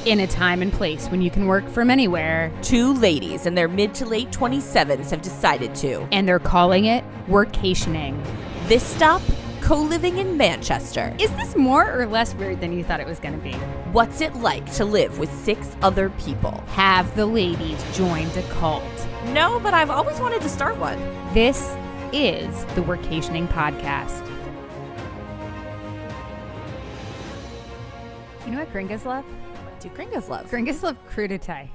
In a time and place when you can work from anywhere. Two ladies in their mid to late 27s have decided to. And they're calling it workationing. This stop, co-living in Manchester. Is this more or less weird than you thought it was going to be? What's it like to live with 6 other people? Have the ladies joined a cult? No, but I've always wanted to start one. This is the Workationing Podcast. You know what gringos love? What do gringos love? Gringos love crudité.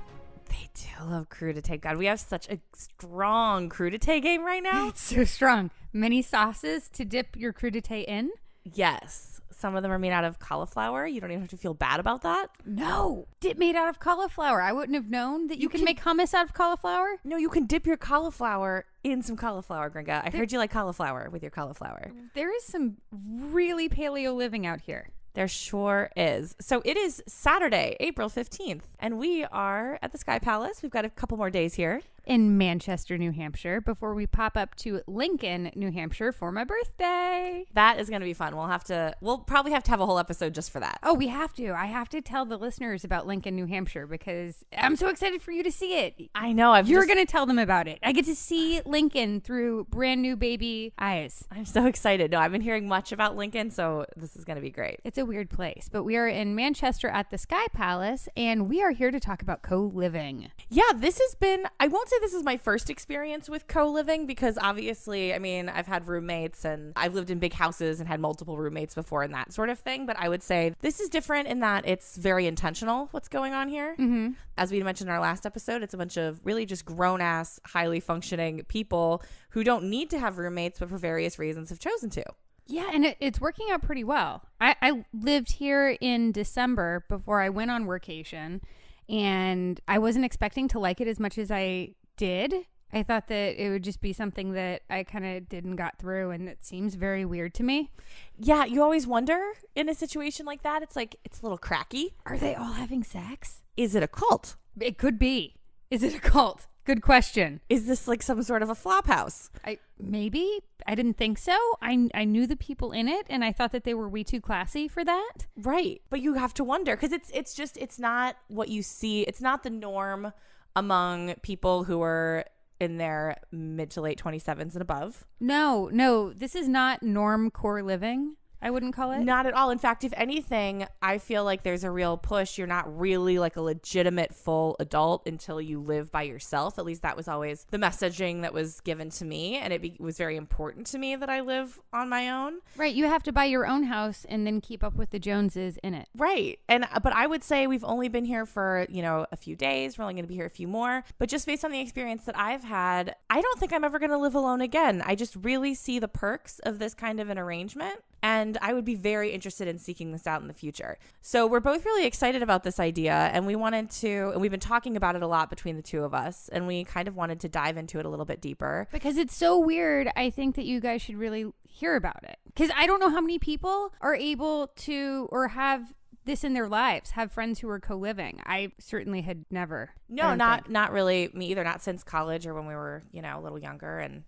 They do love crudité. God, we have such a strong crudité game right now. It's so strong. Many sauces to dip your crudité in? Yes. Some of them are made out of cauliflower. You don't even have to feel bad about that. No. Dip made out of cauliflower. I wouldn't have known that you can make hummus out of cauliflower. No, you can dip your cauliflower in some cauliflower, Gringa. I heard you like cauliflower with your cauliflower. There is some really paleo living out here. There sure is. So it is Saturday, April 15th, and we are at the Sky Palace. We've got a couple more days here. In Manchester, New Hampshire, before we pop up to Lincoln, New Hampshire for my birthday. That is going to be fun. We'll probably have to have a whole episode just for that. Oh, we have to. I have to tell the listeners about Lincoln, New Hampshire, because I'm so excited for you to see it. I know. You're going to tell them about it. I get to see Lincoln through brand new baby eyes. I'm so excited. No, I've been hearing much about Lincoln, so this is going to be great. It's a weird place, but we are in Manchester at the Sky Palace, and we are here to talk about co-living. Yeah, this has been, I won't say this is my first experience with co-living because obviously, I mean, I've had roommates and I've lived in big houses and had multiple roommates before and that sort of thing. But I would say this is different in that it's very intentional what's going on here. Mm-hmm. As we mentioned in our last episode, it's a bunch of really just grown-ass, highly functioning people who don't need to have roommates, but for various reasons have chosen to. Yeah, and it's working out pretty well. I lived here in December before I went on workation, and I wasn't expecting to like it as much as I did. I thought that it would just be something that I kind of did and got through, and it seems very weird to me. Yeah, you always wonder in a situation like that. It's like, it's a little cracky. Are they all having sex? Is it a cult? It could be. Is it a cult? Good question. Is this like some sort of a flop house? Maybe. I didn't think so. I knew the people in it, and I thought that they were way too classy for that. Right. But you have to wonder, because it's not what you see. It's not the norm among people who are in their mid to late 27s and above. No. This is not normcore living. I wouldn't call it. Not at all. In fact, if anything, I feel like there's a real push. You're not really like a legitimate full adult until you live by yourself. At least that was always the messaging that was given to me. And it was very important to me that I live on my own. Right. You have to buy your own house and then keep up with the Joneses in it. Right. But I would say we've only been here for, a few days. We're only going to be here a few more. But just based on the experience that I've had, I don't think I'm ever going to live alone again. I just really see the perks of this kind of an arrangement. And I would be very interested in seeking this out in the future. So we're both really excited about this idea, and we've been talking about it a lot between the two of us, and we kind of wanted to dive into it a little bit deeper. Because it's so weird, I think that you guys should really hear about it. Because I don't know how many people are able to or have this in their lives, have friends who are co-living. I certainly had never. No, not really me either, not since college or when we were, a little younger and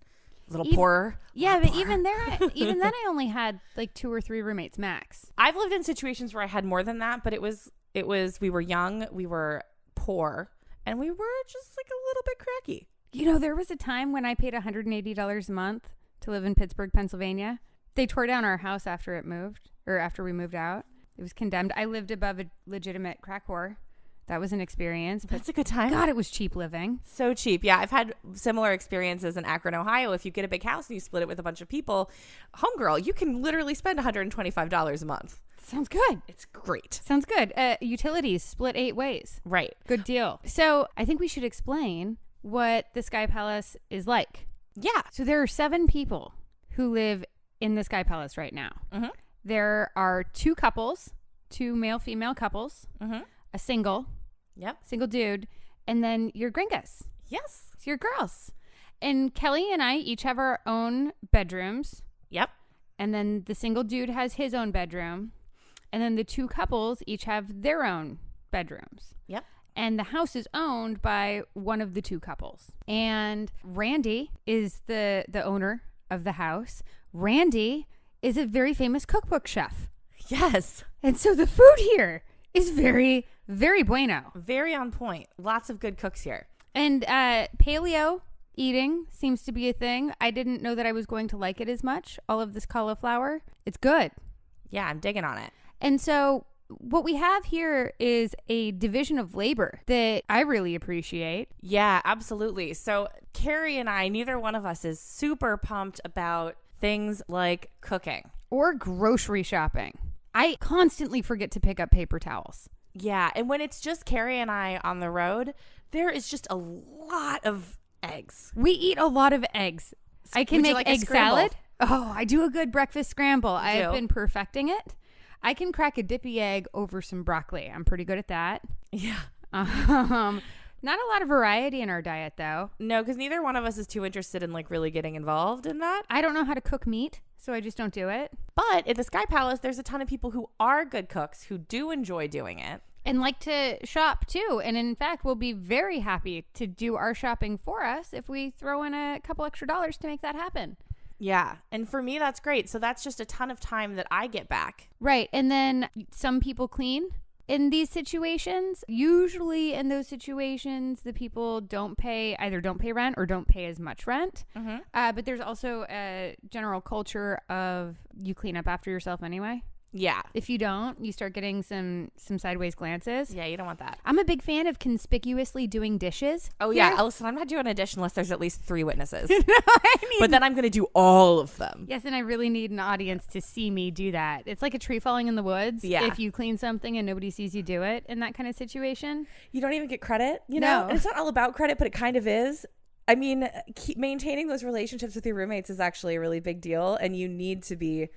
poorer. Yeah, but even then I only had like 2 or 3 roommates max. I've lived in situations where I had more than that, but it was we were young, we were poor, and we were just like a little bit cracky. There was a time when I paid $180 a month to live in Pittsburgh, Pennsylvania. They tore down our house after we moved out. It was condemned. I lived above a legitimate crack whore. That was an experience. But that's a good time. God, it was cheap living. So cheap. Yeah, I've had similar experiences in Akron, Ohio. If you get a big house and you split it with a bunch of people, homegirl, you can literally spend $125 a month. Sounds good. It's great. Sounds good. Utilities split 8 ways. Right. Good deal. So I think we should explain what the Sky Palace is like. Yeah. So there are 7 people who live in the Sky Palace right now. Mm-hmm. There are 2 couples, 2 male-female couples, mm-hmm. a single. Yep. Single dude. And then your gringas. Yes. So your girls. And Kelly and I each have our own bedrooms. Yep. And then the single dude has his own bedroom. And then the 2 couples each have their own bedrooms. Yep. And the house is owned by one of the 2 couples. And Randy is the owner of the house. Randy is a very famous cookbook chef. Yes. And so the food here is very, Very bueno. Very on point. Lots of good cooks here. And paleo eating seems to be a thing. I didn't know that I was going to like it as much. All of this cauliflower. It's good. Yeah, I'm digging on it. And so what we have here is a division of labor that I really appreciate. Yeah, absolutely. So Kari and I, neither one of us is super pumped about things like cooking. Or grocery shopping. I constantly forget to pick up paper towels. Yeah, and when it's just Kari and I on the road, there is just a lot of eggs. We eat a lot of eggs. I can make egg salad. Oh, I do a good breakfast scramble. I've been perfecting it. I can crack a dippy egg over some broccoli. I'm pretty good at that. Yeah. Not a lot of variety in our diet, though. No, because neither one of us is too interested in like really getting involved in that. I don't know how to cook meat, so I just don't do it. But at the Sky Palace, there's a ton of people who are good cooks who do enjoy doing it. And like to shop, too. And in fact, we'll be very happy to do our shopping for us if we throw in a couple extra dollars to make that happen. Yeah. And for me, that's great. So that's just a ton of time that I get back. Right. And then some people clean in these situations. Usually in those situations, the people either don't pay rent or don't pay as much rent. Mm-hmm. But there's also a general culture of you clean up after yourself anyway. Yeah. If you don't, you start getting some sideways glances. Yeah, you don't want that. I'm a big fan of conspicuously doing dishes. Oh, here. yeah. Listen, I'm not doing a dish unless there's at least 3 witnesses. I mean, but then I'm going to do all of them. Yes, and I really need an audience to see me do that. It's like a tree falling in the woods. Yeah. If you clean something and nobody sees you do it in that kind of situation. You don't even get credit, you know? No. And it's not all about credit, but it kind of is. I mean, maintaining those relationships with your roommates is actually a really big deal, and you need to be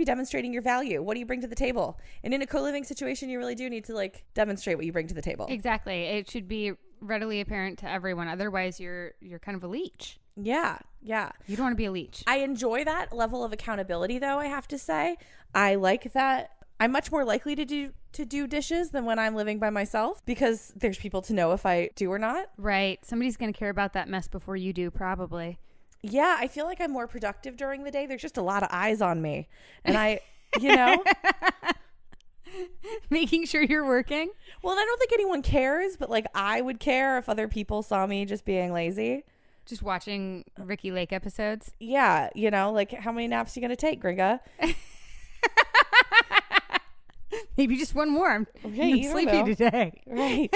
demonstrating your value. What do you bring to the table? And in a co-living situation, you really do need to like demonstrate what you bring to the table. Exactly. It should be readily apparent to everyone. Otherwise, you're kind of a leech. Yeah, yeah. You don't want to be a leech. I enjoy that level of accountability, though, I have to say. I like that. I'm much more likely to do dishes than when I'm living by myself because there's people to know if I do or not. Right. Somebody's going to care about that mess before you do, probably. Yeah, I feel like I'm more productive during the day. There's just a lot of eyes on me. And I, you know. Making sure you're working. Well, and I don't think anyone cares, but like I would care if other people saw me just being lazy. Just watching Ricky Lake episodes. Yeah, you know, like how many naps are you going to take, Gringa? Maybe just one more. I'm sleepy today. Right.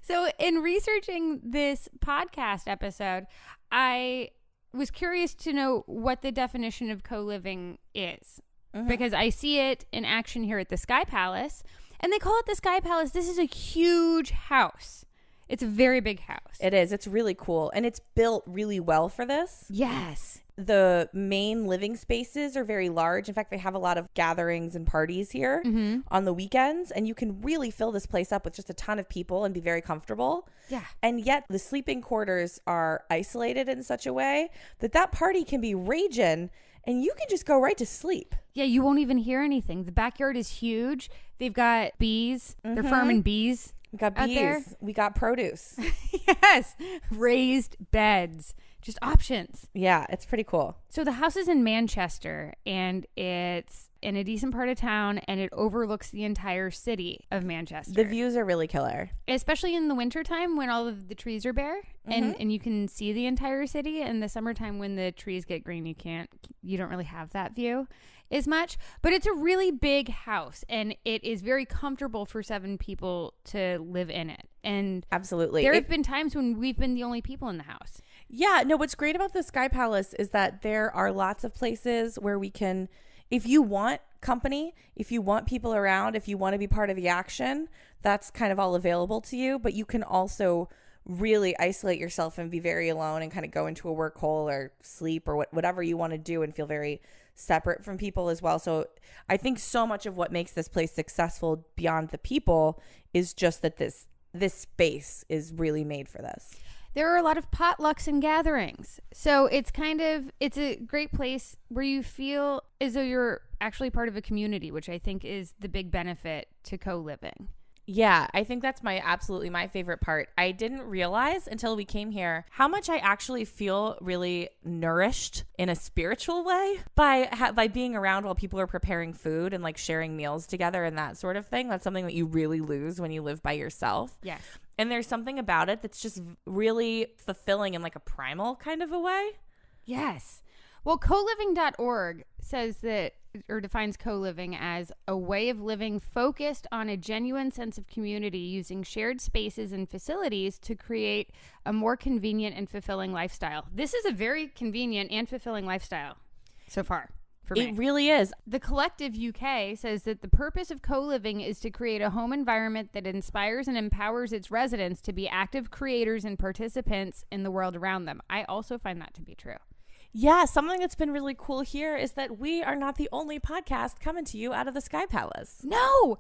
So in researching this podcast episode, I was curious to know what the definition of co-living is. Mm-hmm. Because I see it in action here at the Sky Palace. And they call it the Sky Palace. This is a huge house. It's a very big house. It is. It's really cool. And it's built really well for this. Yes. The main living spaces are very large. In fact, they have a lot of gatherings and parties here on the weekends. And you can really fill this place up with just a ton of people and be very comfortable. Yeah. And yet the sleeping quarters are isolated in such a way that party can be raging and you can just go right to sleep. Yeah, you won't even hear anything. The backyard is huge. They've got bees. They're farming bees. We got bees. We got produce. Yes. Raised beds. Just options. Yeah, it's pretty cool. So the house is in Manchester, and it's in a decent part of town, and it overlooks the entire city of Manchester. The views are really killer. Especially in the wintertime when all of the trees are bare, and you can see the entire city. In the summertime when the trees get green, you don't really have that view as much. But it's a really big house, and it is very comfortable for 7 people to live in it. And absolutely, there have been times when we've been the only people in the house. Yeah, no, what's great about the Sky Palace is that there are lots of places where we can, if you want company, if you want people around, if you want to be part of the action, that's kind of all available to you. But you can also really isolate yourself and be very alone and kind of go into a work hole or sleep or whatever you want to do and feel very separate from people as well. So I think so much of what makes this place successful beyond the people is just that this space is really made for this. There are a lot of potlucks and gatherings. So it's a great place where you feel as though you're actually part of a community, which I think is the big benefit to co-living. Yeah, I think that's absolutely my favorite part. I didn't realize until we came here how much I actually feel really nourished in a spiritual way by being around while people are preparing food and like sharing meals together and that sort of thing. That's something that you really lose when you live by yourself. Yes. And there's something about it that's just really fulfilling in like a primal kind of a way. Yes. Well, coliving.org says that, or defines co-living as a way of living focused on a genuine sense of community using shared spaces and facilities to create a more convenient and fulfilling lifestyle. This is a very convenient and fulfilling lifestyle so far for me. It really is. The Collective UK says that the purpose of co-living is to create a home environment that inspires and empowers its residents to be active creators and participants in the world around them. I also find that to be true. Yeah, something that's been really cool here is that we are not the only podcast coming to you out of the Sky Palace. No,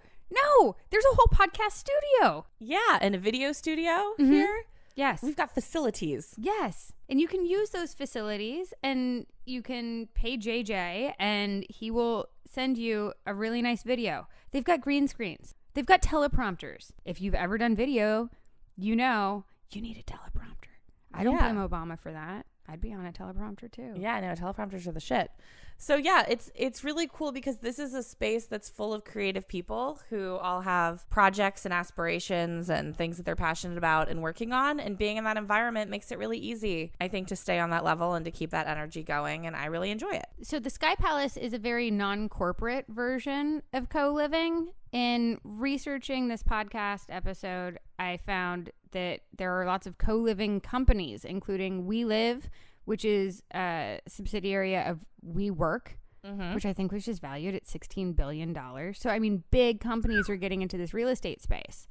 there's a whole podcast studio. Yeah, and a video studio here. Yes. We've got facilities. Yes. And you can use those facilities and you can pay JJ and he will send you a really nice video. They've got green screens. They've got teleprompters. If you've ever done video, you know you need a teleprompter. I don't blame Obama for that. I'd be on a teleprompter too. Yeah, no, teleprompters are the shit. So yeah, it's really cool because this is a space that's full of creative people who all have projects and aspirations and things that they're passionate about and working on. And being in that environment makes it really easy, I think, to stay on that level and to keep that energy going. And I really enjoy it. So the Sky Palace is a very non-corporate version of co-living. In researching this podcast episode, I found that there are lots of co-living companies, including WeLive, which is a subsidiary of WeWork, which I think was just valued at $16 billion. So, I mean, big companies are getting into this real estate space.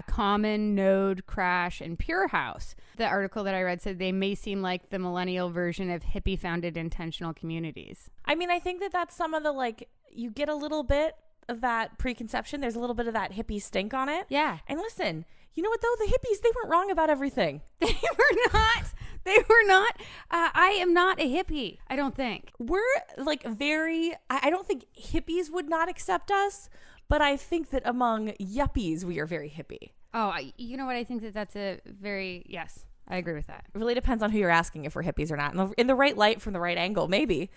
Common, Node, Crash, and Pure House. The article that I read said they may seem like the millennial version of hippie-founded intentional communities. I mean, I think that that's some of the, like, you get a little bit of that preconception. There's a little bit of that hippie stink on it. Yeah. And listen, you know what, though? The hippies, they weren't wrong about everything. They were not. They were not. I am not a hippie, I don't think. We're like I don't think hippies would not accept us, but I think that among yuppies, we are very hippie. Oh, you know what? I think that that's yes, I agree with that. It really depends on who you're asking if we're hippies or not. In the right light, from the right angle, maybe.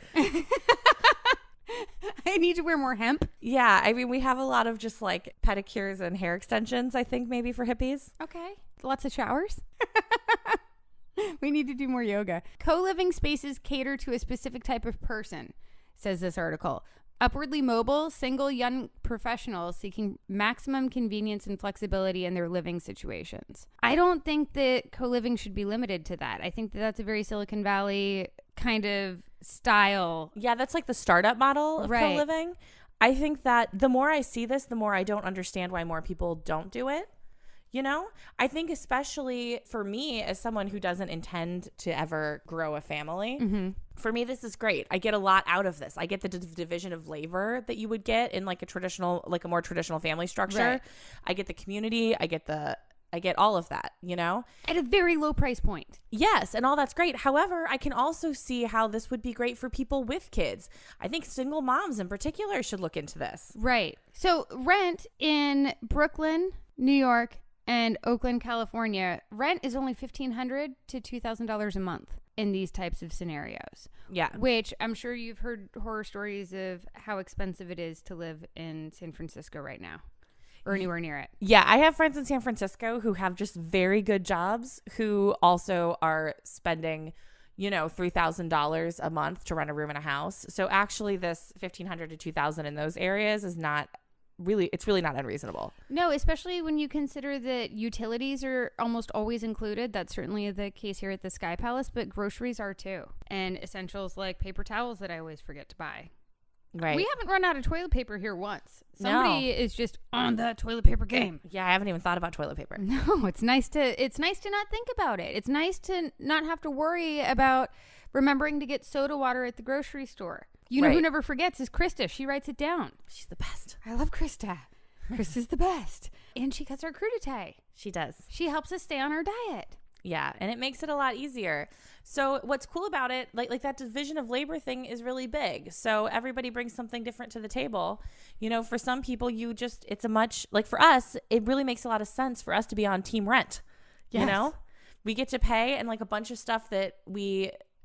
I need to wear more hemp. Yeah, I mean, we have a lot of just like pedicures and hair extensions, I think, maybe for hippies. Okay. Lots of showers. We need to do more yoga. Co-living spaces cater to a specific type of person, says this article. Upwardly mobile, single young professionals seeking maximum convenience and flexibility in their living situations. I don't think that co-living should be limited to that. I think that that's a very Silicon Valley kind of style. Yeah, that's like the startup model of co-living. I think that the more I see this, the more I don't understand why more people don't do it. You know, I think especially for me as someone who doesn't intend to ever grow a family, for me, this is great. I get a lot out of this. I get the division of labor that you would get in like a more traditional family structure. Right. I get the community. I get all of that, you know, at a very low price point. Yes. And all that's great. However, I can also see how this would be great for people with kids. I think single moms in particular should look into this. Right. So rent in Brooklyn, New York, and Oakland, California, rent is only $1,500 to $2,000 a month in these types of scenarios. Yeah. Which I'm sure you've heard horror stories of how expensive it is to live in San Francisco right now or anywhere near it. Yeah. I have friends in San Francisco who have just very good jobs who also are spending, you know, $3,000 a month to rent a room in a house. So actually this $1,500 to $2,000 in those areas is not really, it's really not unreasonable. No, especially when you consider that utilities are almost always included. That's certainly the case here at the Sky Palace, but groceries are too. And essentials like paper towels that I always forget to buy. Right. We haven't run out of toilet paper here once. Somebody is just on the toilet paper game. Yeah, I haven't even thought about toilet paper. No, it's nice to not think about it. It's nice to not have to worry about remembering to get soda water at the grocery store. You know who never forgets is Krista. She writes it down. She's the best. I love Krista. Krista's the best. And she cuts our crudité. She does. She helps us stay on our diet. Yeah, and it makes it a lot easier. So what's cool about it, like that division of labor thing is really big. So everybody brings something different to the table. You know, for some people, it's a much, like for us, it really makes a lot of sense for us to be on team rent. Yes. You know, we get to pay and like a bunch of stuff that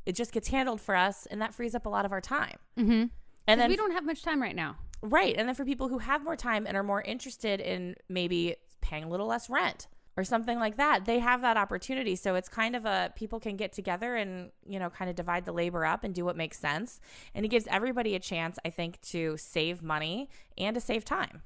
it just gets handled for us, and that frees up a lot of our time. Mm-hmm. And then we don't have much time right now. Right. And then for people who have more time and are more interested in maybe paying a little less rent or something like that, they have that opportunity. So it's kind of people can get together and, you know, kind of divide the labor up and do what makes sense. And it gives everybody a chance, I think, to save money and to save time.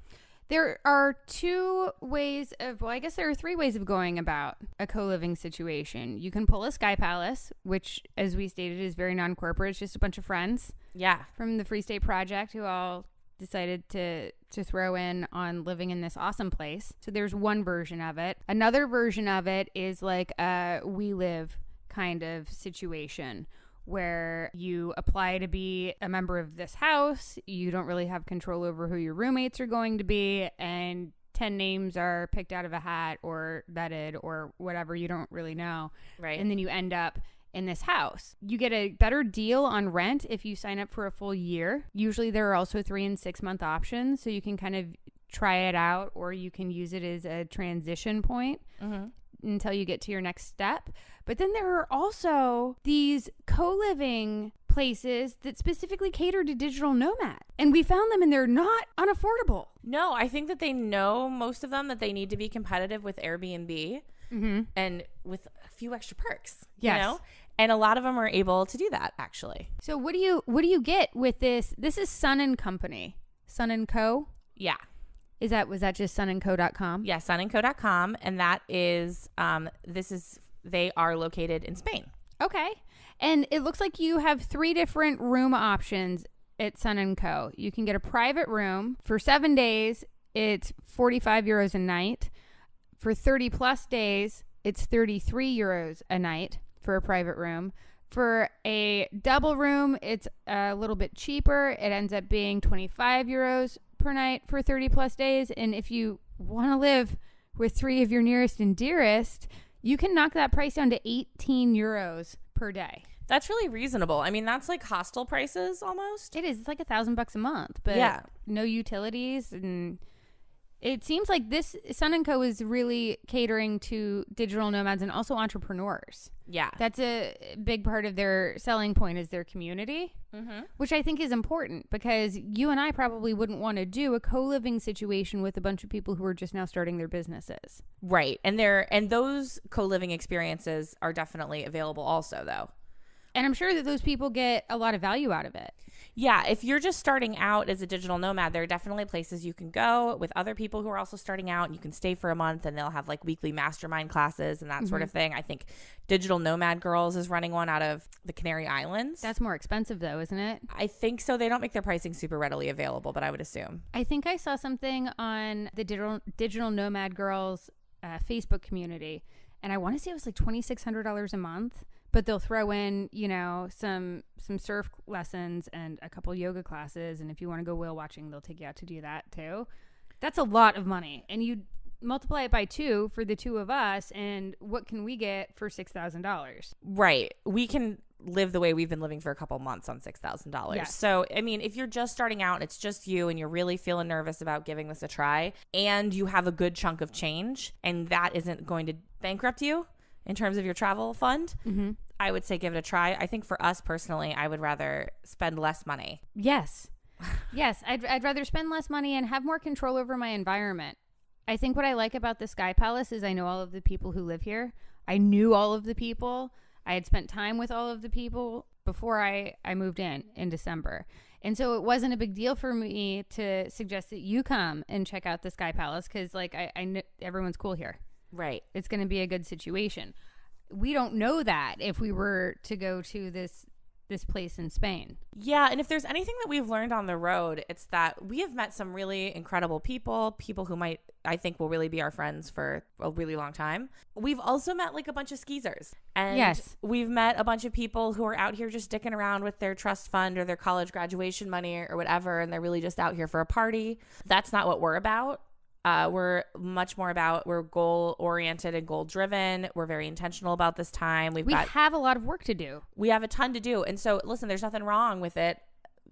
There are two ways I guess there are three ways of going about a co-living situation. You can pull a Sky Palace, which, as we stated, is very non-corporate. It's just a bunch of friends. Yeah. From the Free State Project who all decided to throw in on living in this awesome place. So there's one version of it. Another version of it is like a WeLive kind of situation where you apply to be a member of this house. You don't really have control over who your roommates are going to be, and 10 names are picked out of a hat or vetted or whatever. You don't really know. Right. And then you end up in this house. You get a better deal on rent if you sign up for a full year. Usually there are also 3 and 6 month options, so you can kind of try it out, or you can use it as a transition point until you get to your next step. But then there are also these co-living places that specifically cater to digital nomad, and we found them, and they're not unaffordable. No, I think that they know, most of them, that they need to be competitive with Airbnb and with a few extra perks. Yes. You know? And a lot of them are able to do that, actually. So what do you get with this? This is Sun & Company. Sun & Co? Yeah. Was that just sunandco.com? Yeah, sunandco.com. And that is, they are located in Spain. Okay. And it looks like you have 3 different room options at Sun & Co. You can get a private room for 7 days. It's 45 euros a night. For 30 plus days, it's 33 euros a night for a private room. For a double room, it's a little bit cheaper. It ends up being 25 euros per night for 30 plus days. And if you want to live with 3 of your nearest and dearest, you can knock that price down to 18 euros per day. That's really reasonable. I mean, that's like hostel prices almost. It is. It's like $1,000 a month, but yeah, no utilities. And it seems like this Sun & Co is really catering to digital nomads and also entrepreneurs. Yeah. That's a big part of their selling point, is their community, which I think is important, because you and I probably wouldn't want to do a co-living situation with a bunch of people who are just now starting their businesses. Right. And those co-living experiences are definitely available also, though. And I'm sure that those people get a lot of value out of it. Yeah, if you're just starting out as a digital nomad, there are definitely places you can go with other people who are also starting out, and you can stay for a month, and they'll have like weekly mastermind classes and that sort of thing. I think Digital Nomad Girls is running one out of the Canary Islands. That's more expensive though, isn't it? I think so. They don't make their pricing super readily available, but I would assume. I think I saw something on the Digital Nomad Girls Facebook community, and I want to say it was like $2,600 a month. But they'll throw in, you know, some surf lessons and a couple yoga classes. And if you want to go whale watching, they'll take you out to do that too. That's a lot of money. And you multiply it by 2 for the 2 of us. And what can we get for $6,000? Right. We can live the way we've been living for a couple months on $6,000. Yes. So, I mean, if you're just starting out and it's just you and you're really feeling nervous about giving this a try, and you have a good chunk of change, and that isn't going to bankrupt you in terms of your travel fund, I would say give it a try. I think for us personally, I would rather spend less money. Yes. Yes. I'd rather spend less money and have more control over my environment. I think what I like about the Sky Palace is I know all of the people who live here. I knew all of the people. I had spent time with all of the people before I moved in December. And so it wasn't a big deal for me to suggest that you come and check out the Sky Palace, because like I know everyone's cool here. Right. It's going to be a good situation. We don't know that if we were to go to this place in Spain. Yeah, and if there's anything that we've learned on the road, it's that we have met some really incredible people who I think will really be our friends for a really long time. We've also met like a bunch of skeezers. And yes, we've met a bunch of people who are out here just sticking around with their trust fund or their college graduation money or whatever, and they're really just out here for a party. That's not what we're about. We're much more we're goal oriented and goal driven. We're very intentional about this time. We have a lot of work to do. We have a ton to do. And so listen, there's nothing wrong with it.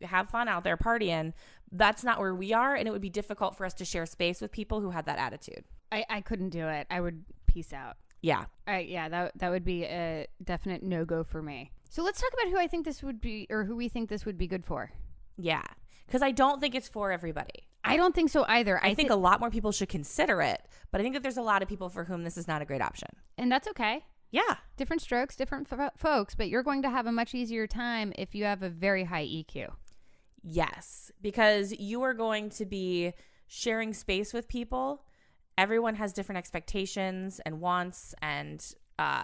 Have fun out there partying. That's not where we are. And it would be difficult for us to share space with people who had that attitude. I couldn't do it. I would peace out. Yeah. That would be a definite no-go for me. So let's talk about who I think this would be, or who we think this would be good for. Yeah. Because I don't think it's for everybody. I don't think so either. I think a lot more people should consider it, but I think that there's a lot of people for whom this is not a great option. And that's okay. Yeah. Different strokes, different folks, but you're going to have a much easier time if you have a very high EQ. Yes, because you are going to be sharing space with people. Everyone has different expectations and wants and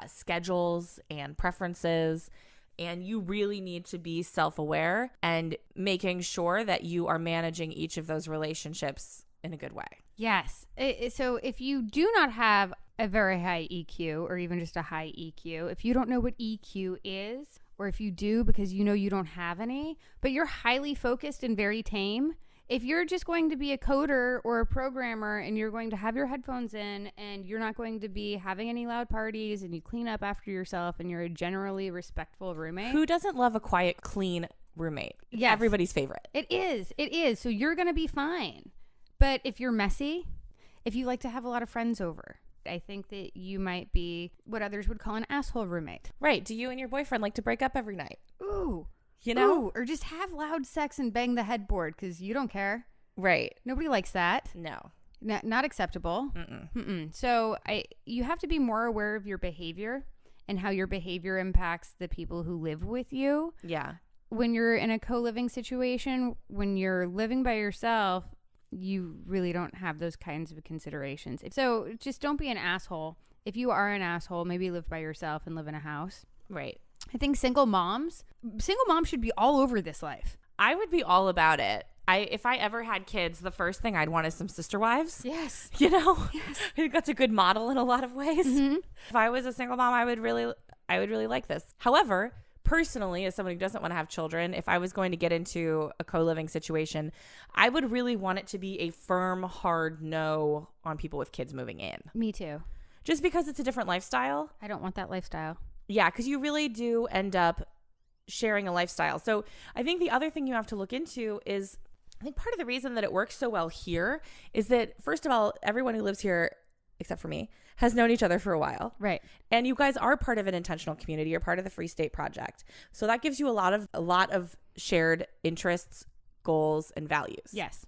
schedules and preferences. And you really need to be self-aware and making sure that you are managing each of those relationships in a good way. Yes. So if you do not have a very high EQ or even just a high EQ, if you don't know what EQ is, or if you do because you know you don't have any, but you're highly focused and very tame, if you're just going to be a coder or a programmer and you're going to have your headphones in and you're not going to be having any loud parties and you clean up after yourself and you're a generally respectful roommate. Who doesn't love a quiet, clean roommate? Yes. Everybody's favorite. It is. So you're going to be fine. But if you're messy, if you like to have a lot of friends over, I think that you might be what others would call an asshole roommate. Right. Do you and your boyfriend like to break up every night? Ooh. You know? Ooh, or just have loud sex and bang the headboard because you don't care. Right. Nobody likes that. No. Not acceptable. So you have to be more aware of your behavior and how your behavior impacts the people who live with you. Yeah. When you're in a co-living situation, when you're living by yourself, you really don't have those kinds of considerations. So just don't be an asshole. If you are an asshole, maybe live by yourself and live in a house. Right. I think single moms should be all over this life. I would be all about it. If I ever had kids, the first thing I'd want is some sister wives. Yes. You know? Yes. I think that's a good model in a lot of ways. Mm-hmm. If I was a single mom, I would really like this. However, personally, as someone who doesn't want to have children, if I was going to get into a co-living situation, I would really want it to be a firm, hard no on people with kids moving in. Me too. Just because it's a different lifestyle. I don't want that lifestyle. Yeah, because you really do end up sharing a lifestyle. So I think the other thing you have to look into is, I think part of the reason that it works so well here is that, first of all, everyone who lives here, except for me, has known each other for a while. Right. And you guys are part of an intentional community. You're part of the Free State Project. So that gives you a lot of shared interests, goals, and values. Yes.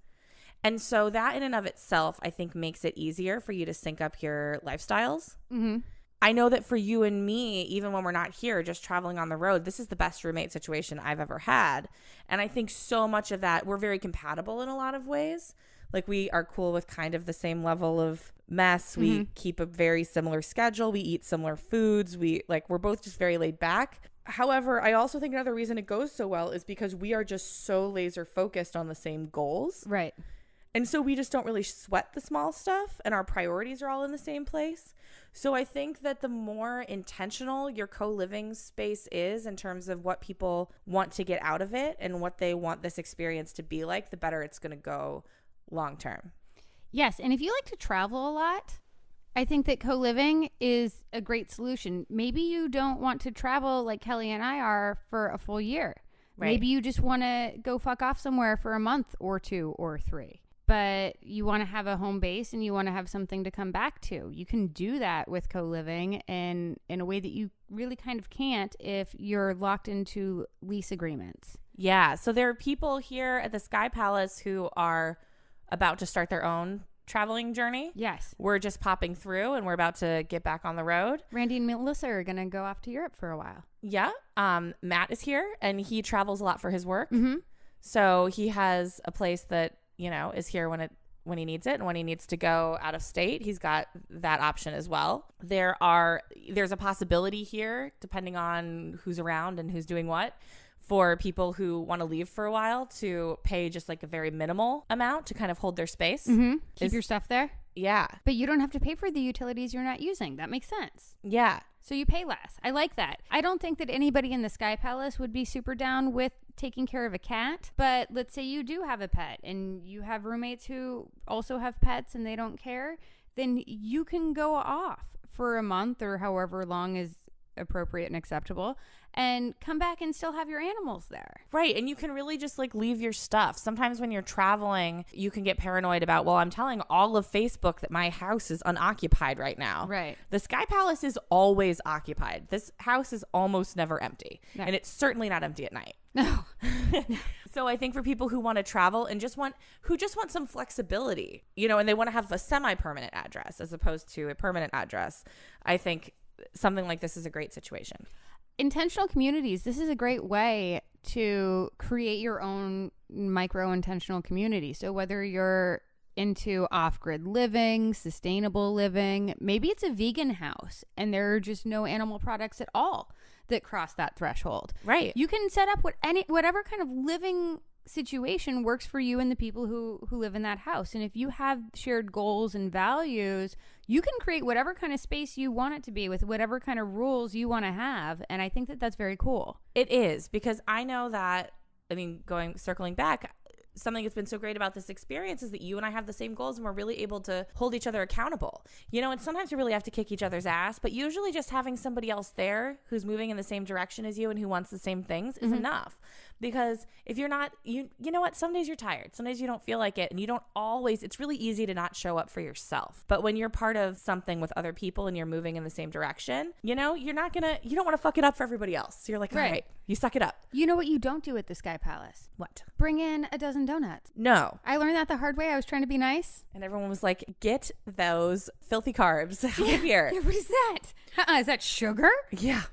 And so that in and of itself, I think, makes it easier for you to sync up your lifestyles. Mm-hmm. I know that for you and me, even when we're not here, just traveling on the road, this is the best roommate situation I've ever had. And I think so much of that, we're very compatible in a lot of ways. Like, we are cool with kind of the same level of mess. We keep a very similar schedule. We eat similar foods. We're both just very laid back. However, I also think another reason it goes so well is because we are just so laser focused on the same goals. Right. And so we just don't really sweat the small stuff, and our priorities are all in the same place. So I think that the more intentional your co-living space is in terms of what people want to get out of it and what they want this experience to be like, the better it's going to go long term. Yes. And if you like to travel a lot, I think that co-living is a great solution. Maybe you don't want to travel like Kelly and I are for a full year. Right. Maybe you just want to go fuck off somewhere for a month or 2 or 3. But you want to have a home base and you want to have something to come back to. You can do that with co-living and in a way that you really kind of can't if you're locked into lease agreements. Yeah. So there are people here at the Sky Palace who are about to start their own traveling journey. Yes. We're just popping through and we're about to get back on the road. Randy and Melissa are going to go off to Europe for a while. Yeah. Matt is here and he travels a lot for his work. Mm-hmm. So he has a place that, you know, is here when he needs it, and when he needs to go out of state, he's got that option as well. There's a possibility here, depending on who's around and who's doing what, for people who want to leave for a while to pay just like a very minimal amount to kind of hold their space. Keep your stuff there. Yeah. But you don't have to pay for the utilities you're not using. That makes sense. Yeah. So you pay less. I like that. I don't think that anybody in the Sky Palace would be super down with taking care of a cat. But let's say you do have a pet and you have roommates who also have pets and they don't care. Then you can go off for a month or however long is appropriate and acceptable and come back and still have your animals there. Right. And you can really just like leave your stuff. Sometimes when you're traveling, you can get paranoid about, well, I'm telling all of Facebook that my house is unoccupied right now. Right. The Sky Palace is always occupied. This house is almost never empty. No. And it's certainly not empty at night. No. So I think for people who want to travel and just want some flexibility, you know, and they want to have a semi-permanent address as opposed to a permanent address, I think something like this is a great situation. Intentional communities. This is a great way to create your own micro-intentional community. So whether you're into off-grid living, sustainable living, maybe it's a vegan house and there are just no animal products at all that cross that threshold. Right. You can set up whatever kind of living situation works for you and the people who live in that house. And if you have shared goals and values, you can create whatever kind of space you want it to be with whatever kind of rules you want to have. And I think that that's very cool. It is, because I know that, I mean, circling back, something that's been so great about this experience is that you and I have the same goals and we're really able to hold each other accountable. You know, and sometimes you really have to kick each other's ass, but usually just having somebody else there who's moving in the same direction as you and who wants the same things is enough. Because if you're not, you know what, some days you're tired. Some days you don't feel like it, and you don't always, it's really easy to not show up for yourself. But when you're part of something with other people and you're moving in the same direction, you know, you don't want to fuck it up for everybody else. So you're like, all right, you suck it up. You know what you don't do at the Sky Palace? What? Bring in a dozen donuts. No. I learned that the hard way. I was trying to be nice. And everyone was like, get those filthy carbs out of here. Yeah, what is that? Is that sugar? Yeah.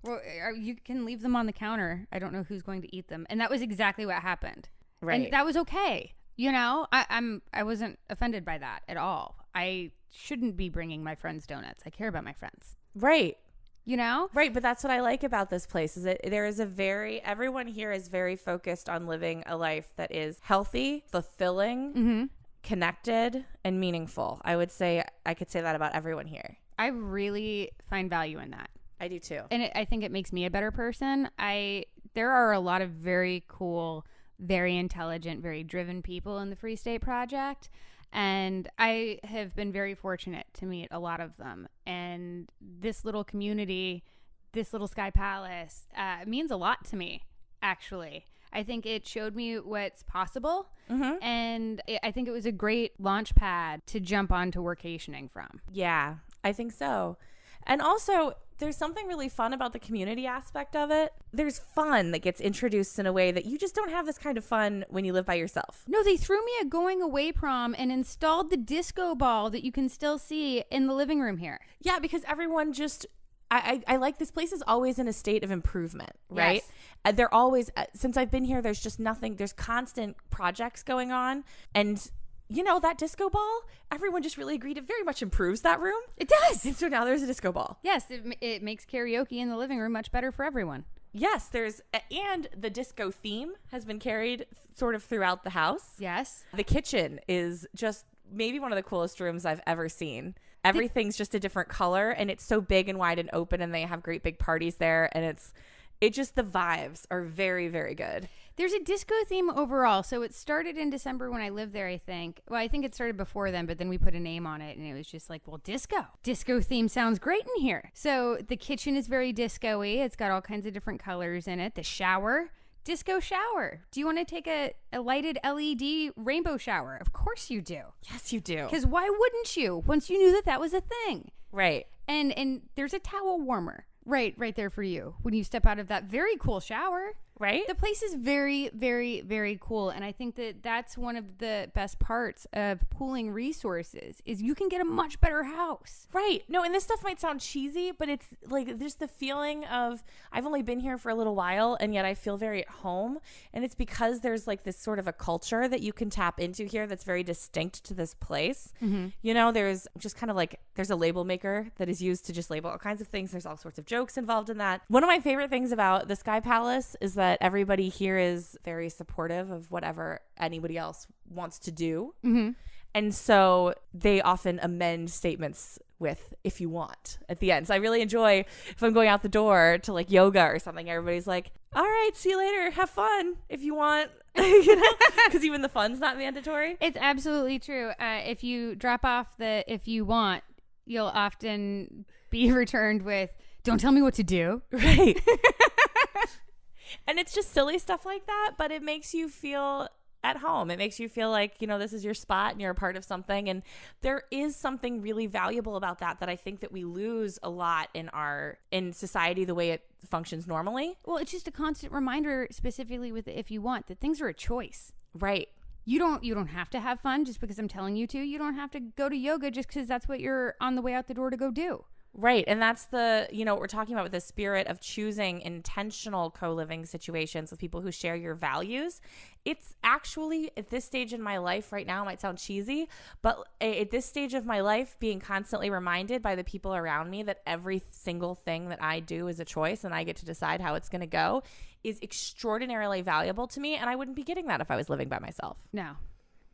Well, you can leave them on the counter. I don't know who's going to eat them. And that was exactly what happened. Right. And that was okay. You know, I wasn't offended by that at all. I shouldn't be bringing my friends donuts. I care about my friends. Right. You know? Right. But that's what I like about this place is that there is everyone here is very focused on living a life that is healthy, fulfilling, connected, and meaningful. I could say that about everyone here. I really find value in that. I do too. And I think it makes me a better person. There are a lot of very cool, very intelligent, very driven people in the Free State Project. And I have been very fortunate to meet a lot of them. And this little community, this little Sky Palace, means a lot to me, actually. I think it showed me what's possible. And I think it was a great launch pad to jump onto workationing from. Yeah, I think so. And also, there's something really fun about the community aspect of it. There's fun that gets introduced in a way that you just don't have this kind of fun when you live by yourself. No, they threw me a going away prom and installed the disco ball that you can still see in the living room here. Yeah, because everyone just... I like this place is always in a state of improvement, right? Yes. They're always... since I've been here, there's just nothing... There's constant projects going on. And... You know, that disco ball, everyone just really agreed it very much improves that room. It does. And so now there's a disco ball. Yes, it makes karaoke in the living room much better for everyone. Yes, and the disco theme has been carried sort of throughout the house. Yes. The kitchen is just maybe one of the coolest rooms I've ever seen. Everything's just a different color, and it's so big and wide and open, and they have great big parties there, and it just, the vibes are very, very good. There's a disco theme overall. So it started in December when I lived there, I think. Well, I think it started before then, but then we put a name on it and it was just like, well, disco. Disco theme sounds great in here. So the kitchen is very disco-y. It's got all kinds of different colors in it. The shower, disco shower. Do you want to take a lighted LED rainbow shower? Of course you do. Yes, you do. Because why wouldn't you once you knew that was a thing? Right. And there's a towel warmer right there for you when you step out of that very cool shower. Right? The place is very, very, very cool. And I think that that's one of the best parts of pooling resources is you can get a much better house. Right. No, and this stuff might sound cheesy, but it's like there's the feeling of I've only been here for a little while and yet I feel very at home. And it's because there's like this sort of a culture that you can tap into here that's very distinct to this place. You know, there's just kind of like there's a label maker that is used to just label all kinds of things. There's all sorts of jokes involved in that. One of my favorite things about the Sky Palace is that everybody here is very supportive of whatever anybody else wants to do. And so they often amend statements with if you want at the end. So I really enjoy if I'm going out the door to like yoga or something, everybody's like, all right, see you later. Have fun if you want, you know, because even the fun's not mandatory. It's absolutely true. If you drop off the if you want, you'll often be returned with, don't tell me what to do. Right. And it's just silly stuff like that, but it makes you feel at home. It makes you feel like, you know, this is your spot and you're a part of something. And there is something really valuable about that I think that we lose a lot in society, the way it functions normally. Well, it's just a constant reminder, specifically with the if you want, that things are a choice. Right. You don't have to have fun just because I'm telling you to. You don't have to go to yoga just because that's what you're on the way out the door to go do. Right. And that's the, you know, what we're talking about with the spirit of choosing intentional co-living situations with people who share your values. It's actually at this stage in my life right now, it might sound cheesy, but at this stage of my life, being constantly reminded by the people around me that every single thing that I do is a choice and I get to decide how it's going to go is extraordinarily valuable to me. And I wouldn't be getting that if I was living by myself. No,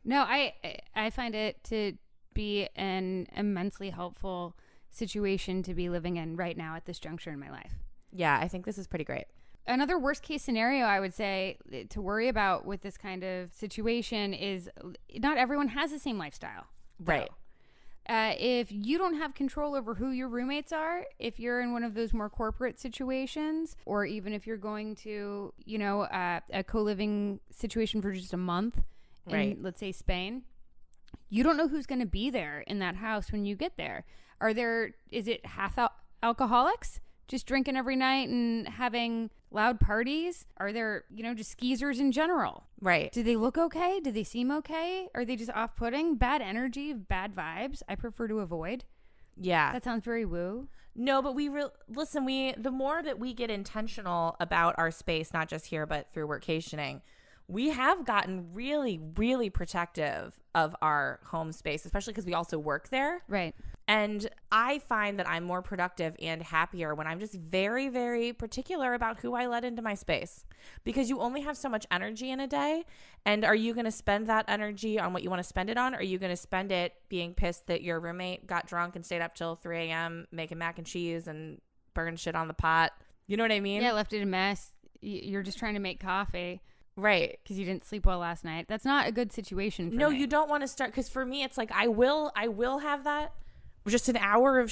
I find it to be an immensely helpful situation to be living in right now at this juncture in my life. Yeah, I think this is pretty great. Another worst case scenario I would say to worry about with this kind of situation is not everyone has the same lifestyle. Right. If you don't have control over who your roommates are, if you're in one of those more corporate situations, or even if you're going to, you know, a co-living situation for just a month in, let's say, Spain, you don't know who's going to be there in that house when you get there. Is it half alcoholics just drinking every night and having loud parties? Are there, you know, just skeezers in general? Right. Do they look okay? Do they seem okay? Are they just off-putting? Bad energy, bad vibes? I prefer to avoid. Yeah. That sounds very woo. No, but the more that we get intentional about our space, not just here, but through workationing, we have gotten really, really protective of our home space, especially because we also work there. Right. And I find that I'm more productive and happier when I'm just very, very particular about who I let into my space, because you only have so much energy in a day. And are you going to spend that energy on what you want to spend it on? Or are you going to spend it being pissed that your roommate got drunk and stayed up till 3 a.m. making mac and cheese and burned shit on the pot? You know what I mean? Yeah, left it a mess. You're just trying to make coffee. Right. Because you didn't sleep well last night. That's not a good situation for me. You don't want to start, because for me, it's like I will have that. Just an hour of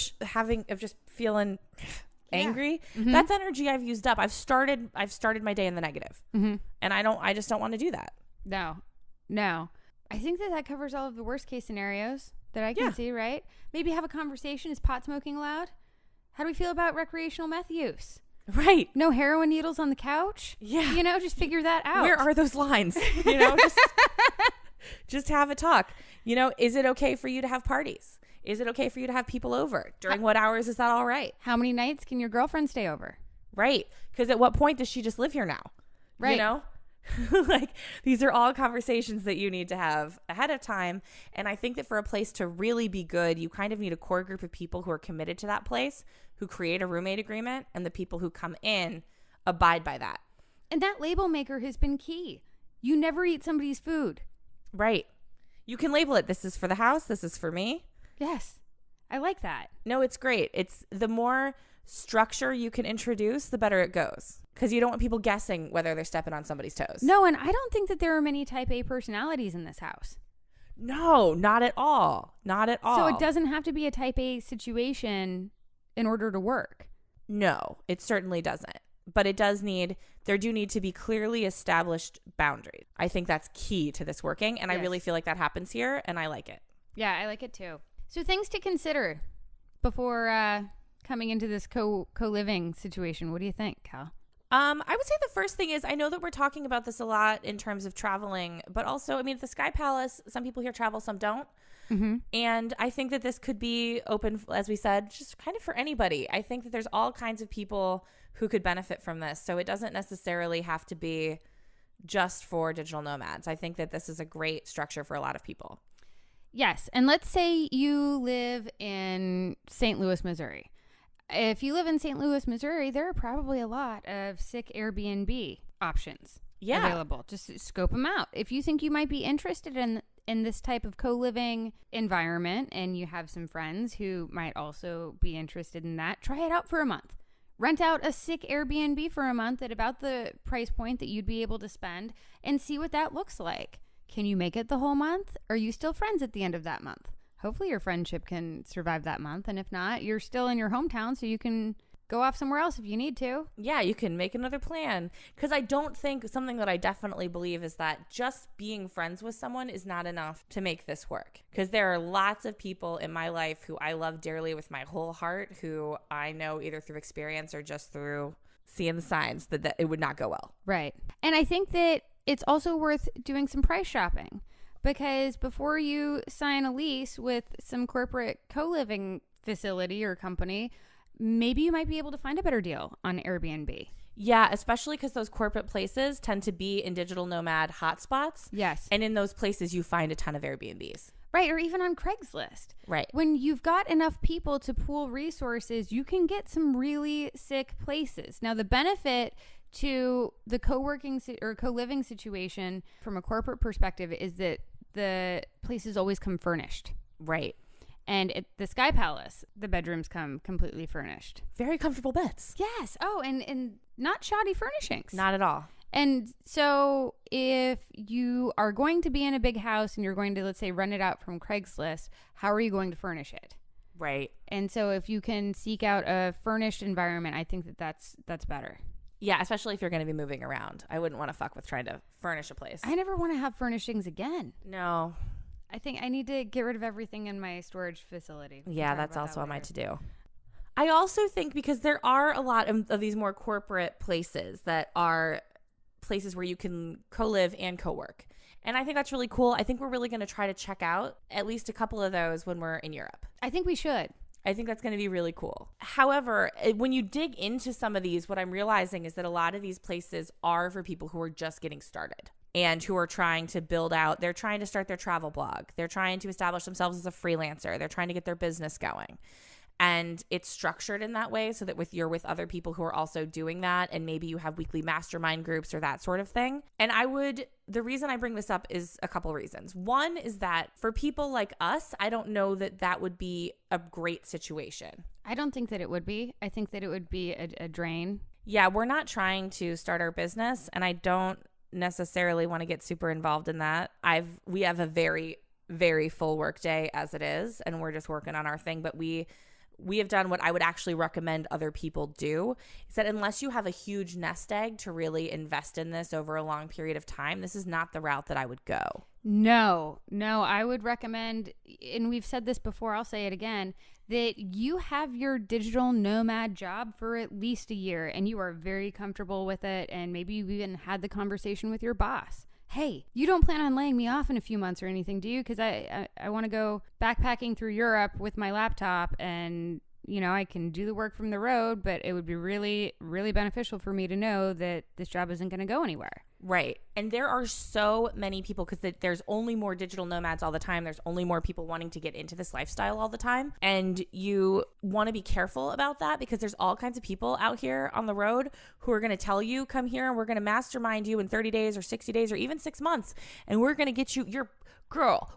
just feeling angry. Mm-hmm. That's energy I've used up. I've started my day in the negative. Mm-hmm. And I just don't want to do that. No. I think that covers all of the worst case scenarios that I can see, right? Maybe have a conversation. Is pot smoking allowed? How do we feel about recreational meth use? Right. No heroin needles on the couch? Yeah. You know, just figure that out. Where are those lines? You know, just have a talk. You know, is it okay for you to have parties? Is it okay for you to have people over? During what hours is that all right? How many nights can your girlfriend stay over? Right. Because at what point does she just live here now? Right. You know? Like, these are all conversations that you need to have ahead of time. And I think that for a place to really be good, you kind of need a core group of people who are committed to that place, who create a roommate agreement, and the people who come in abide by that. And that label maker has been key. You never eat somebody's food. Right. You can label it. This is for the house. This is for me. Yes. I like that. No, it's great. It's the more structure you can introduce, the better it goes. Because you don't want people guessing whether they're stepping on somebody's toes. No, and I don't think that there are many type A personalities in this house. No, not at all. Not at all. So it doesn't have to be a type A situation in order to work. No, it certainly doesn't. But there do need to be clearly established boundaries. I think that's key to this working. And yes. I really feel like that happens here, and I like it. Yeah, I like it too. So things to consider before coming into this co-living situation. What do you think, Cal? I would say the first thing is, I know that we're talking about this a lot in terms of traveling, but also, I mean, at the Sky Palace, some people here travel, some don't. Mm-hmm. And I think that this could be open, as we said, just kind of for anybody. I think that there's all kinds of people who could benefit from this. So it doesn't necessarily have to be just for digital nomads. I think that this is a great structure for a lot of people. Yes. And let's say you live in St. Louis, Missouri. If you live in St. Louis, Missouri, there are probably a lot of sick Airbnb options available. Just scope them out. If you think you might be interested in in this type of co-living environment and you have some friends who might also be interested in that, try it out for a month. Rent out a sick Airbnb for a month at about the price point that you'd be able to spend and see what that looks like. Can you make it the whole month? Are you still friends at the end of that month? Hopefully your friendship can survive that month. And if not, you're still in your hometown so you can go off somewhere else if you need to. Yeah, you can make another plan. Because I don't think, something that I definitely believe is that just being friends with someone is not enough to make this work. Because there are lots of people in my life who I love dearly with my whole heart, who I know either through experience or just through seeing the signs that it would not go well. Right. And I think that it's also worth doing some price shopping. Because before you sign a lease with some corporate co-living facility or company, maybe you might be able to find a better deal on Airbnb. Yeah, especially because those corporate places tend to be in digital nomad hotspots. Yes. And in those places, you find a ton of Airbnbs. Right, or even on Craigslist. Right. When you've got enough people to pool resources, you can get some really sick places. Now, the benefit to the co-working or co-living situation from a corporate perspective is that the places always come furnished. Right. And at the Sky Palace, the bedrooms come completely furnished. Very comfortable beds. Yes. Oh, and not shoddy furnishings. Not at all. And so if you are going to be in a big house and you're going to, let's say, rent it out from Craigslist, how are you going to furnish it? Right. And so if you can seek out a furnished environment, I think that that's better. Yeah, especially if you're going to be moving around. I wouldn't want to fuck with trying to furnish a place. I never want to have furnishings again. No. I think I need to get rid of everything in my storage facility. Yeah, that's also on my to-do. I also think because there are a lot of these more corporate places that are places where you can co-live and co-work. And I think that's really cool. I think we're really going to try to check out at least a couple of those when we're in Europe. I think we should. I think that's going to be really cool. However, when you dig into some of these, what I'm realizing is that a lot of these places are for people who are just getting started and who are trying to build out. They're trying to start their travel blog. They're trying to establish themselves as a freelancer. They're trying to get their business going. And it's structured in that way so that you're with other people who are also doing that, and maybe you have weekly mastermind groups or that sort of thing. And the reason I bring this up is a couple reasons. One is that for people like us, I don't know that would be a great situation. I don't think that it would be. I think that it would be a drain. Yeah, we're not trying to start our business, and I don't necessarily want to get super involved in that. We have a very, very full work day as it is, and we're just working on our thing, but we have done what I would actually recommend other people do, is that unless you have a huge nest egg to really invest in this over a long period of time, this is not the route that I would go. No, I would recommend, and we've said this before, I'll say it again, that you have your digital nomad job for at least a year and you are very comfortable with it, and maybe you've even had the conversation with your boss. Hey, you don't plan on laying me off in a few months or anything, do you? Because I want to go backpacking through Europe with my laptop and, I can do the work from the road, but it would be really, really beneficial for me to know that this job isn't going to go anywhere. Right. And there are so many people, because there's only more digital nomads all the time. There's only more people wanting to get into this lifestyle all the time. And you want to be careful about that, because there's all kinds of people out here on the road who are going to tell you, come here and we're going to mastermind you in 30 days or 60 days or even 6 months. And we're going to get you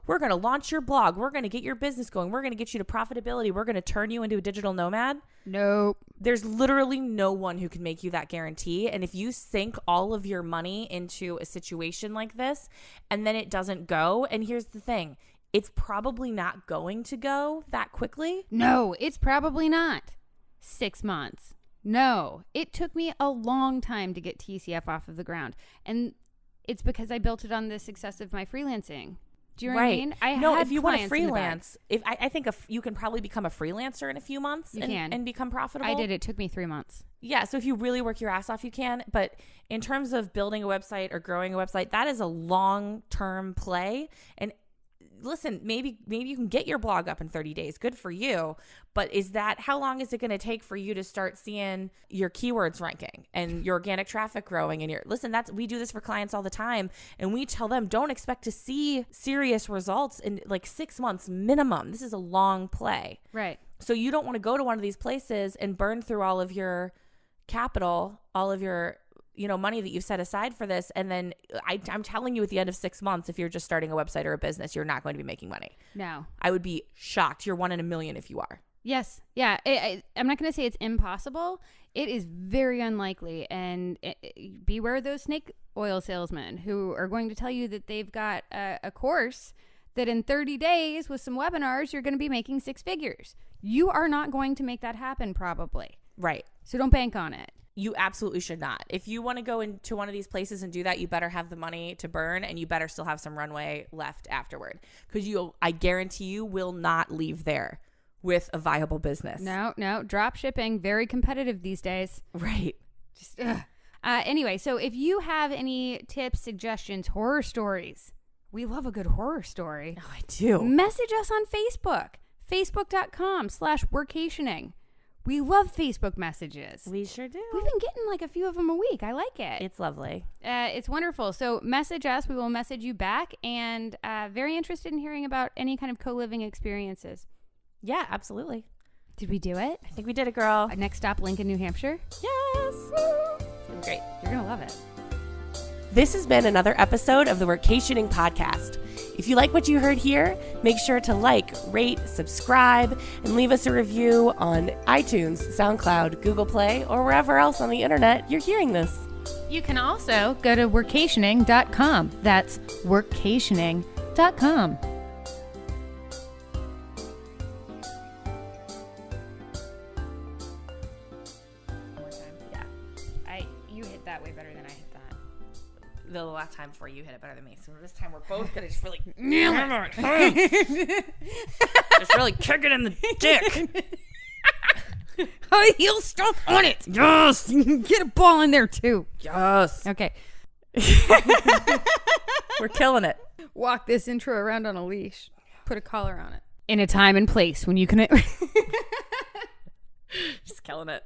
we're going to launch your blog. We're going to get your business going. We're going to get you to profitability. We're going to turn you into a digital nomad. Nope. There's literally no one who can make you that guarantee. And if you sink all of your money into a situation like this and then it doesn't go, and here's the thing, it's probably not going to go that quickly. No, it's probably not. 6 months. No, it took me a long time to get TCF off of the ground. And it's because I built it on the success of my freelancing. Do you know what I mean? If you want to freelance, I think you can probably become a freelancer in a few months and become profitable. I did. It took me 3 months. Yeah. So if you really work your ass off, you can. But in terms of building a website or growing a website, that is a long-term play. And listen, maybe you can get your blog up in 30 days. Good for you. But how long is it going to take for you to start seeing your keywords ranking and your organic traffic growing? And we do this for clients all the time. And we tell them, don't expect to see serious results in like 6 months minimum. This is a long play. Right. So you don't want to go to one of these places and burn through all of your capital, all of your money that you've set aside for this. And then I'm telling you, at the end of 6 months, if you're just starting a website or a business, you're not going to be making money. No. I would be shocked. You're 1 in a million if you are. Yes. Yeah. I'm not going to say it's impossible. It is very unlikely. And beware those snake oil salesmen who are going to tell you that they've got a course that in 30 days with some webinars, you're going to be making 6 figures. You are not going to make that happen probably. Right. So don't bank on it. You absolutely should not. If you want to go into one of these places and do that, you better have the money to burn, and you better still have some runway left afterward, because I guarantee you will not leave there with a viable business. No. Drop shipping, very competitive these days. Right. Just anyway, so if you have any tips, suggestions, horror stories, we love a good horror story. Oh, I do. Message us on Facebook, facebook.com/workationing. We love Facebook messages. We sure do. We've been getting like a few of them a week. I like it. It's lovely. It's wonderful. So message us. We will message you back. And very interested in hearing about any kind of co-living experiences. Yeah, absolutely. Did we do it? I think we did it, girl. Next stop, Lincoln, New Hampshire. Yes. It's great. You're going to love it. This has been another episode of the Workationing Podcast. If you like what you heard here, make sure to like, rate, subscribe, and leave us a review on iTunes, SoundCloud, Google Play, or wherever else on the internet you're hearing this. You can also go to workationing.com. That's workationing.com. The last time before you hit it better than me. So this time we're both going to just really nail it. Just really kick it in the dick. High heel stomp on it. Yes. Get a ball in there too. Yes. Okay. We're killing it. Walk this intro around on a leash. Put a collar on it. In a time and place when you can... Just killing it.